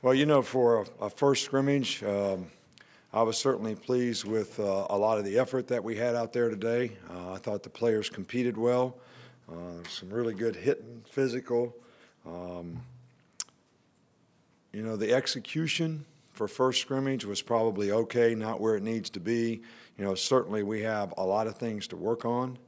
Well, you know, for a first scrimmage, I was certainly pleased with a lot of the effort that we had out there today. I thought the players competed well. Some really good hitting, physical. You know, the execution for first scrimmage was probably okay, not where it needs to be. You know, certainly we have a lot of things to work on.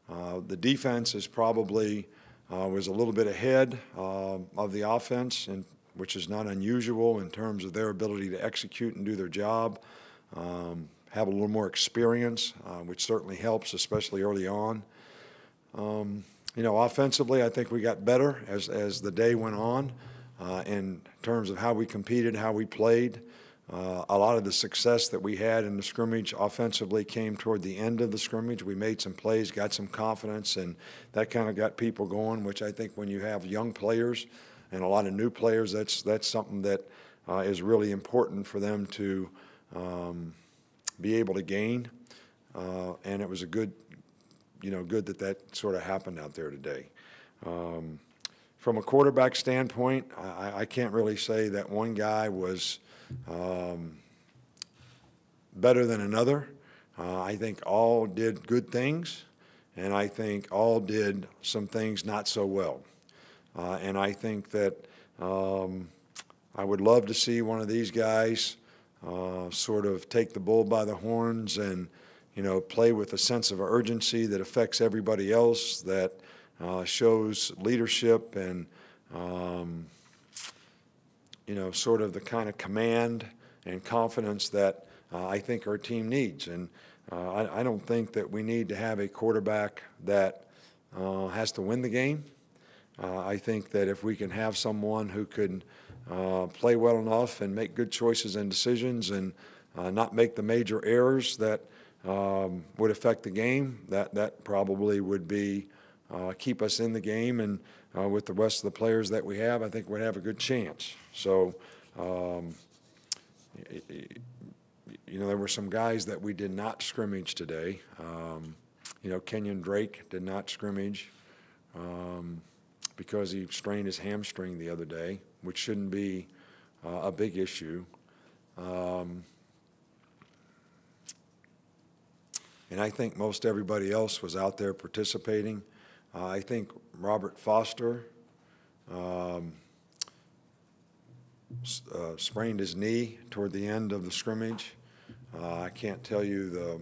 The defense is probably was a little bit ahead of the offense, and which is not unusual in terms of their ability to execute and do their job. Have a little more experience, which certainly helps, especially early on. You know, offensively, I think we got better as the day went on in terms of how we competed, how we played. A lot of the success that we had in the scrimmage offensively came toward the end of the scrimmage. We made some plays, got some confidence, and that kind of got people going, which I think when you have young players and a lot of new players, that's something that is really important for them to be able to gain. And it was a good, good that sort of happened out there today. From a quarterback standpoint, I can't really say that one guy was better than another. I think all did good things, and I think all did some things not so well. And I think that I would love to see one of these guys sort of take the bull by the horns and, play with a sense of urgency that affects everybody else, that shows leadership and, sort of the kind of command and confidence that I think our team needs. And I don't think that we need to have a quarterback that has to win the game. I think that if we can have someone who can play well enough and make good choices and decisions and not make the major errors that would affect the game, that probably would be keep us in the game. And with the rest of the players that we have, I think we'd have a good chance. So, there were some guys that we did not scrimmage today. Kenyon Drake did not scrimmage because he strained his hamstring the other day, which shouldn't be a big issue. And I think most everybody else was out there participating. I think Robert Foster sprained his knee toward the end of the scrimmage. I can't tell you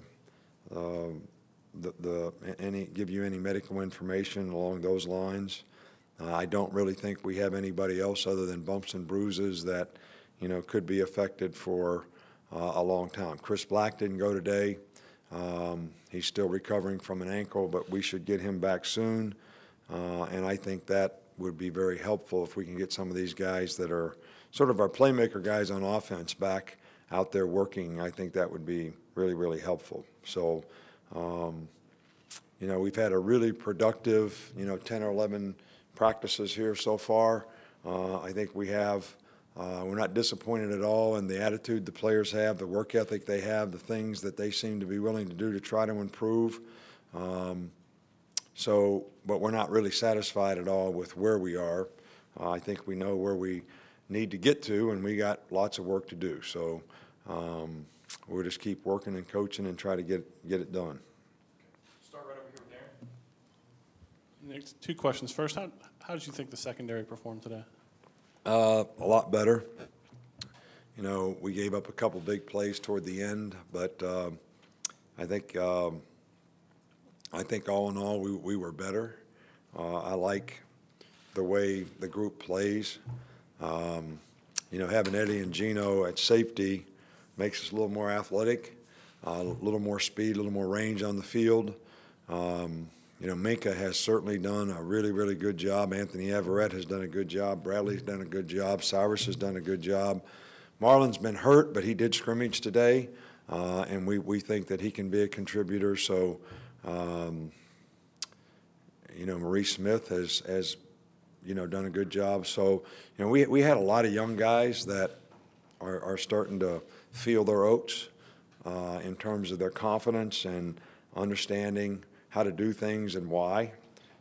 give you any medical information along those lines. I don't really think we have anybody else other than bumps and bruises that, could be affected for a long time. Chris Black didn't go today. He's still recovering from an ankle, but we should get him back soon. And I think that would be very helpful if we can get some of these guys that are sort of our playmaker guys on offense back out there working. I think that would be really, really helpful. So, we've had a really productive, 10 or 11 practices here so far. I think we're not disappointed at all in the attitude the players have, the work ethic they have, the things that they seem to be willing to do to try to improve. But we're not really satisfied at all with where we are. I think we know where we need to get to, and we got lots of work to do. So we'll just keep working and coaching and try to get it done. Start right over here with Darren. Next, two questions. First, how did you think the secondary performed today? A lot better. We gave up a couple big plays toward the end, but I think all in all we were better. I like the way the group plays. Having Eddie and Gino at safety makes us a little more athletic, a little more speed, a little more range on the field. Minka has certainly done a really, really good job. Anthony Everett has done a good job. Bradley's done a good job. Cyrus has done a good job. Marlon's been hurt, but he did scrimmage today, and we think that he can be a contributor. So, Maurice Smith has done a good job. So, we had a lot of young guys that are starting to feel their oats in terms of their confidence and understanding how to do things and why.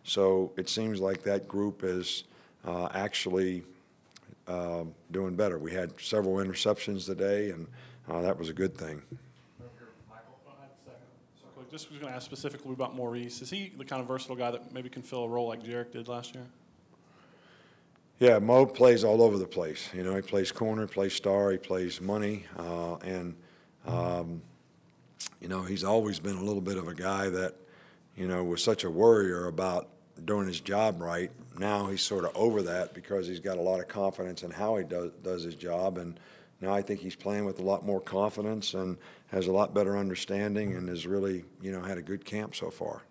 So it seems like that group is actually doing better. We had several interceptions today, and that was a good thing. Just was going to ask specifically about Maurice. Is he the kind of versatile guy that maybe can fill a role like Jarek did last year? Yeah, Mo plays all over the place. You know, he plays corner, plays star, he plays money, and you know, he's always been a little bit of a guy that, you know, was such a worrier about doing his job right. Now he's sort of over that because he's got a lot of confidence in how he does his job, and now I think he's playing with a lot more confidence and has a lot better understanding and has really, you know, had a good camp so far.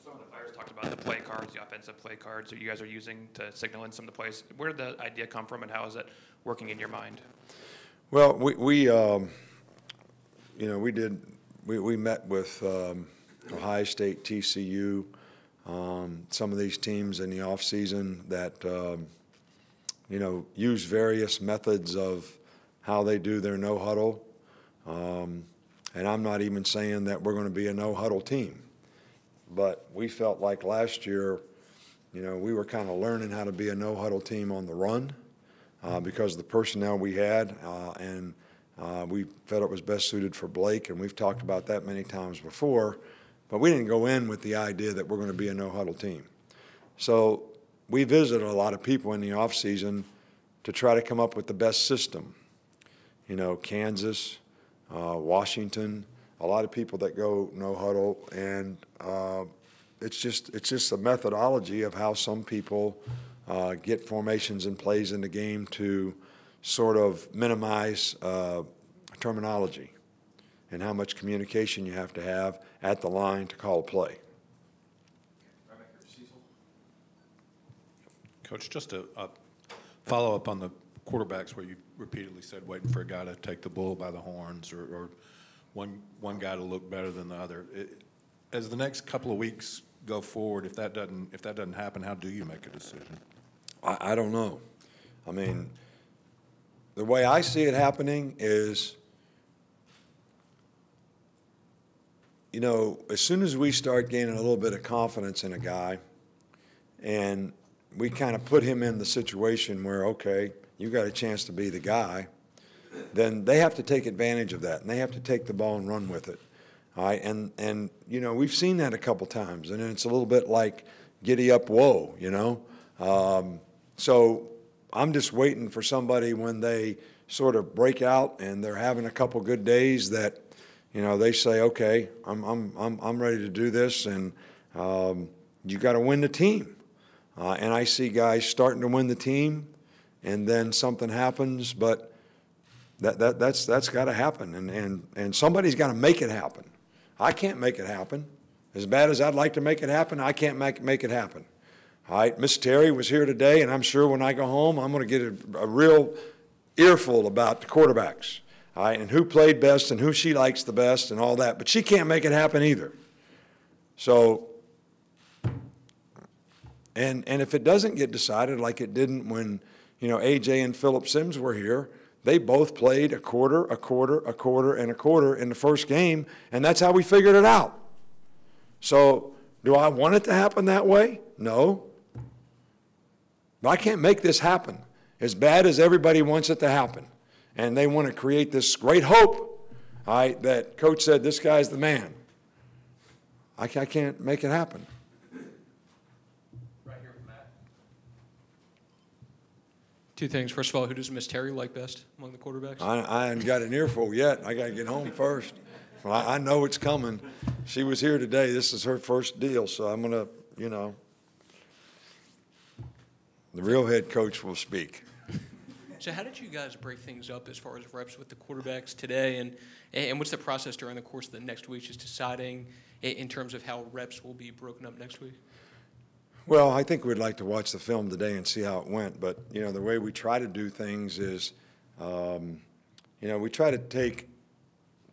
Some of the players talked about the play cards, the offensive play cards that you guys are using to signal in some of the plays. Where did the idea come from, and how is it working in your mind? Well, we you know, we met with Ohio State, TCU, some of these teams in the offseason that, you know, use various methods of how they do their no-huddle. And I'm not even saying that we're going to be a no-huddle team. But we felt like last year, you know, we were kind of learning how to be a no-huddle team on the run because of the personnel we had. And we felt it was best suited for Blake, and we've talked about that many times before. But we didn't go in with the idea that we're going to be a no-huddle team. So we visited a lot of people in the offseason to try to come up with the best system. You know, Kansas, Washington, a lot of people that go no-huddle, and it's just a methodology of how some people get formations and plays in the game to sort of minimize terminology and how much communication you have to have at the line to call a play. Coach, just a follow-up on the quarterbacks where you repeatedly said waiting for a guy to take the bull by the horns or one guy to look better than the other. As the next couple of weeks go forward, if that doesn't happen, how do you make a decision? I don't know. I mean, the way I see it happening is, you know, as soon as we start gaining a little bit of confidence in a guy and we kind of put him in the situation where, okay, you got a chance to be the guy, then they have to take advantage of that, and they have to take the ball and run with it. All right, and you know, we've seen that a couple times, and it's a little bit like giddy up, whoa, you know. So I'm just waiting for somebody when they sort of break out and they're having a couple good days that, you know, they say, okay, I'm ready to do this, and you got to win the team. And I see guys starting to win the team, and then something happens, but that's got to happen, and somebody's got to make it happen. I can't make it happen. As bad as I'd like to make it happen, I can't make it happen. All right, Miss Terry was here today, and I'm sure when I go home, I'm going to get a real earful about the quarterbacks, all right, and who played best and who she likes the best and all that. But she can't make it happen either. So, and if it doesn't get decided like it didn't when, you know, AJ and Phillip Sims were here, they both played a quarter, a quarter, a quarter, and a quarter in the first game, and that's how we figured it out. So do I want it to happen that way? No. But I can't make this happen as bad as everybody wants it to happen. And they want to create this great hope, all right, that Coach said this guy's the man. I can't make it happen. Right here with Matt. Two things. First of all, who does Miss Terry like best among the quarterbacks? I haven't got an earful yet. I got to get home first. Well, I know it's coming. She was here today. This is her first deal, so I'm going to, you know, the real head coach will speak. So how did you guys break things up as far as reps with the quarterbacks today, and what's the process during the course of the next week, just deciding in terms of how reps will be broken up next week? Well, I think we'd like to watch the film today and see how it went, but, you know, the way we try to do things is, you know, we try to take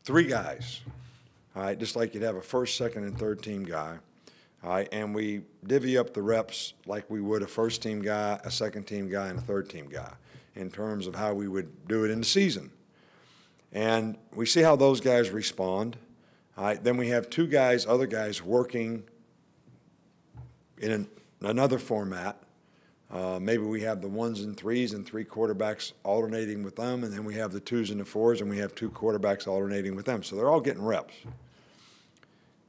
three guys, all right, just like you'd have a first, second, and third team guy, all right, and we divvy up the reps like we would a first team guy, a second team guy, and a third team guy in terms of how we would do it in the season. And we see how those guys respond. All right, then we have two guys, other guys working in another format, Maybe we have the 1s and 3s and 3 quarterbacks alternating with them, and then we have the 2s and the 4s, and we have 2 quarterbacks alternating with them. So they're all getting reps.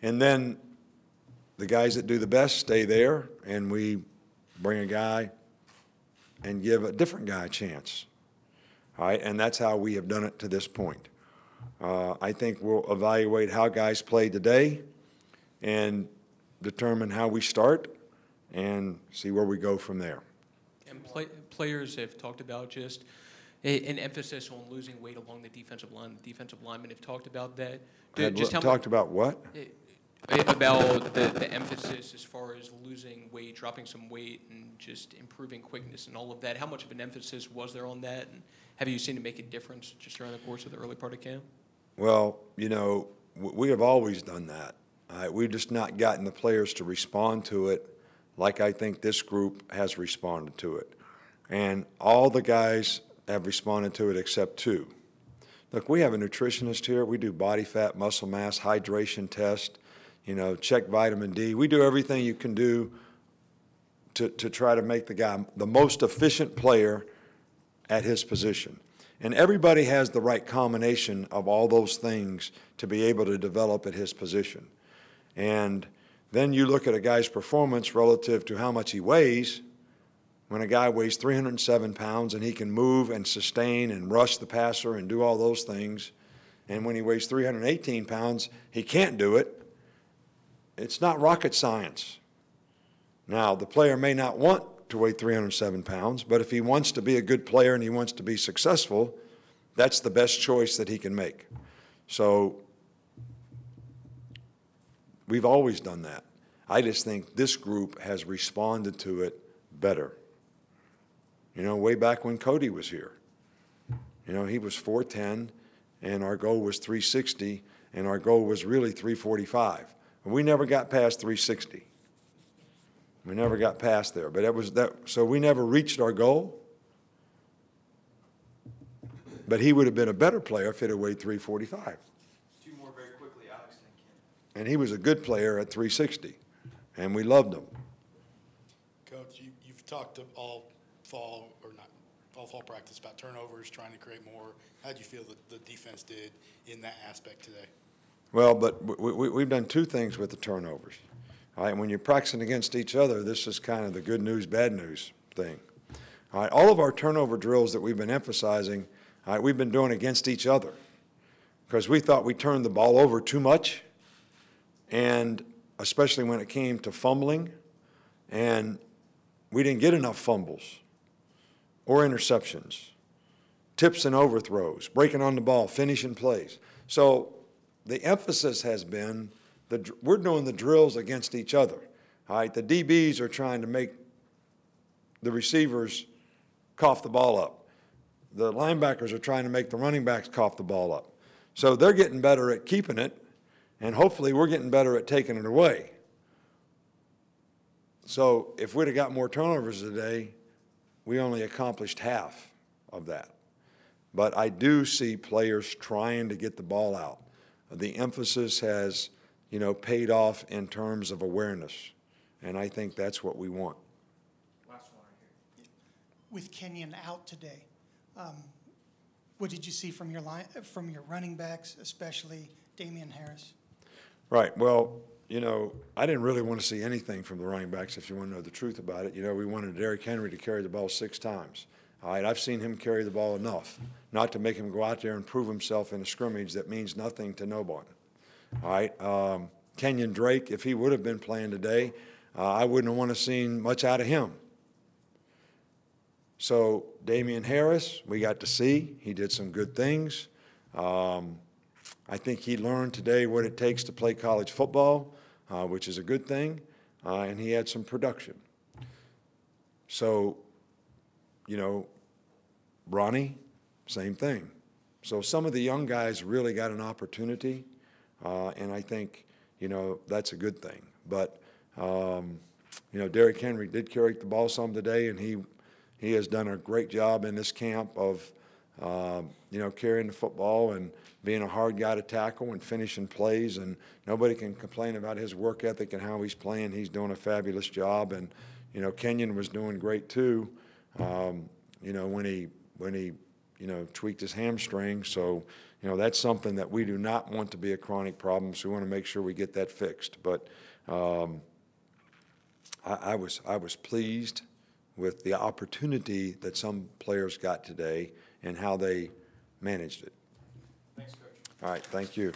And then the guys that do the best stay there, and we bring a guy and give a different guy a chance. All right, and that's how we have done it to this point. I think we'll evaluate how guys played today and determine how we start and see where we go from there. And players have talked about just an emphasis on losing weight along the defensive line. The defensive linemen have talked about that. Talked about what? About the emphasis as far as losing weight, dropping some weight, and just improving quickness and all of that. How much of an emphasis was there on that? And have you seen it make a difference just around the course of the early part of camp? Well, you know, we have always done that. We've just not gotten the players to respond to it like I think this group has responded to it. And all the guys have responded to it except 2. Look, we have a nutritionist here. We do body fat, muscle mass, hydration test, you know, check vitamin D. We do everything you can do to try to make the guy the most efficient player at his position. And everybody has the right combination of all those things to be able to develop at his position. And then you look at a guy's performance relative to how much he weighs. When a guy weighs 307 pounds and he can move and sustain and rush the passer and do all those things, and when he weighs 318 pounds, he can't do it. It's not rocket science. Now, the player may not want to weigh 307 pounds, but if he wants to be a good player and he wants to be successful, that's the best choice that he can make. So we've always done that. I just think this group has responded to it better. You know, way back when Cody was here, you know, he was 4'10", and our goal was 360, and our goal was really 345. And we never got past 360. We never got past there, but it was that. So we never reached our goal. But he would have been a better player if it had weighed 345. 2 more very quickly, Alex. Thank you. And he was a good player at 360, and we loved him. Coach, you've talked all fall, or not all fall practice, about turnovers, trying to create more. How do you feel that the defense did in that aspect today? Well, but we've done 2 things with the turnovers. All right, when you're practicing against each other, this is kind of the good news, bad news thing. All right, all of our turnover drills that we've been emphasizing, all right, we've been doing against each other because we thought we turned the ball over too much, and especially when it came to fumbling, and we didn't get enough fumbles or interceptions, tips and overthrows, breaking on the ball, finishing plays. So the emphasis has been we're doing the drills against each other. All right, the DBs are trying to make the receivers cough the ball up. The linebackers are trying to make the running backs cough the ball up. So they're getting better at keeping it, and hopefully we're getting better at taking it away. So if we'd have got more turnovers today, we only accomplished half of that. But I do see players trying to get the ball out. The emphasis has, you know, paid off in terms of awareness, and I think that's what we want. Last one right here. With Kenyon out today, what did you see from your running backs, especially Damian Harris? Right. Well, you know, I didn't really want to see anything from the running backs, if you want to know the truth about it. You know, we wanted Derrick Henry to carry the ball 6 times. All right, I've seen him carry the ball enough not to make him go out there and prove himself in a scrimmage that means nothing to nobody. All right, Kenyon Drake, if he would have been playing today, I wouldn't have want to seen much out of him. So Damian Harris, we got to see. He did some good things. I think he learned today what it takes to play college football, which is a good thing, and he had some production. So, you know, Ronnie, same thing. So some of the young guys really got an opportunity, and I think, you know, that's a good thing. But, you know, Derrick Henry did carry the ball some today, and he has done a great job in this camp of, you know, carrying the football and being a hard guy to tackle and finishing plays, and nobody can complain about his work ethic and how he's playing. He's doing a fabulous job, and, You know, Kenyon was doing great too, you know, when he, you know, tweaked his hamstring. So, you know, that's something that we do not want to be a chronic problem, so we want to make sure we get that fixed. But I was pleased with the opportunity that some players got today and how they managed it. Thanks, Coach. All right, thank you.